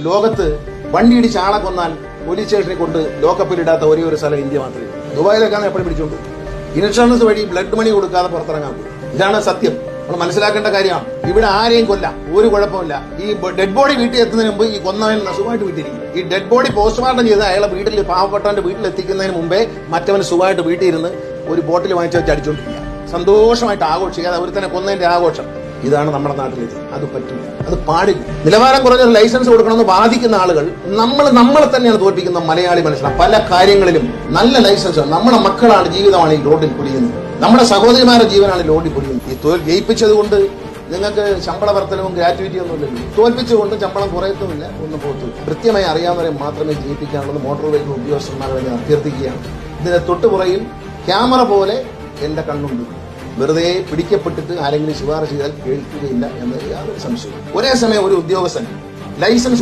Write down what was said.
ലോകത്ത് വണ്ടിയിടിച്ച് ആളെ കൊന്നാൽ പോലീസ് സ്റ്റേഷനിൽ കൊണ്ട് ലോക്കപ്പിലിടാത്ത ഒരേ ഒരു സ്ഥലം ഇന്ത്യ മാത്രമേ. ദുബായിലേക്കാണ് എപ്പോഴും പിടിച്ചോണ്ട് ഇൻഷുറൻസ് വഴി ബ്ലഡ് മണി കൊടുക്കാതെ പുറത്തിറങ്ങാൻ പോകും. ഇതാണ് സത്യം. നമ്മൾ മനസ്സിലാക്കേണ്ട കാര്യമാണ്. ഇവിടെ ആരെയും കൊല്ലാം, ഒരു കുഴപ്പമില്ല. ഈ ഡെഡ് ബോഡി വീട്ടിൽ എത്തുന്നതിന് മുമ്പ് ഈ കൊന്നവൻ സുഖമായിട്ട് വീട്ടിലിരിക്കും. ഈ ഡെഡ് ബോഡി പോസ്റ്റ്മോർട്ടം ചെയ്ത് അയാളെ വീട്ടിൽ പാവപ്പെട്ടവന്റെ വീട്ടിൽ എത്തിക്കുന്നതിന് മുമ്പേ മറ്റവന് സുഖമായിട്ട് വീട്ടിൽ ഇരുന്ന് ഒരു ബോട്ടിൽ വാങ്ങിച്ചു വെച്ച് അടിച്ചോണ്ടിരിക്കുക, സന്തോഷമായിട്ട് ആഘോഷിക്കാതെ അവർ തന്നെ കൊന്നതിന്റെ ആഘോഷം. ഇതാണ് നമ്മുടെ നാട്ടിലേക്ക്. അത് പറ്റില്ല, അത് പാടില്ല. നിലവാരം കുറഞ്ഞൊരു ലൈസൻസ് കൊടുക്കണമെന്ന് വാദിക്കുന്ന ആളുകൾ നമ്മളെ തന്നെയാണ് തോൽപ്പിക്കുന്ന മലയാളി മനസ്സിലാണ്. പല കാര്യങ്ങളിലും നല്ല ലൈസൻസ്, നമ്മുടെ മക്കളാണ്, ജീവിതമാണ് ഈ റോഡിൽ പൊലിയുന്നത്, നമ്മുടെ സഹോദരിമാരുടെ ജീവനാണ് റോഡിൽ പൊലിയുന്നത്. ഈ ജയിപ്പിച്ചത് കൊണ്ട് നിങ്ങൾക്ക് ശമ്പള വർധനവും ഗ്രാറ്റുവിറ്റി ഒന്നുമില്ലല്ലോ. തോൽപ്പിച്ചുകൊണ്ട് ശമ്പളം കുറയത്തുമില്ല, ഒന്നും പോകത്തുമില്ല. കൃത്യമായി അറിയാവുന്നവരെ മാത്രമേ ജയിപ്പിക്കാനുള്ളത് മോട്ടോർ വെഹിക്കിൾ ഉദ്യോഗസ്ഥന്മാരെ ഞാൻ അഭ്യർത്ഥിക്കുകയാണ്. ഇതിന് തൊട്ടുപുറയിൽ ക്യാമറ പോലെ എന്റെ കണ്ണുണ്ട്. വെറുതെ പിടിക്കപ്പെട്ടിട്ട് ആരെങ്കിലും ശുപാർശ ചെയ്താൽ കേൾക്കുകയില്ല എന്നത് യാതൊരു സംശയവും. ഒരേ സമയം ഒരു ഉദ്യോഗസ്ഥൻ ലൈസൻസ്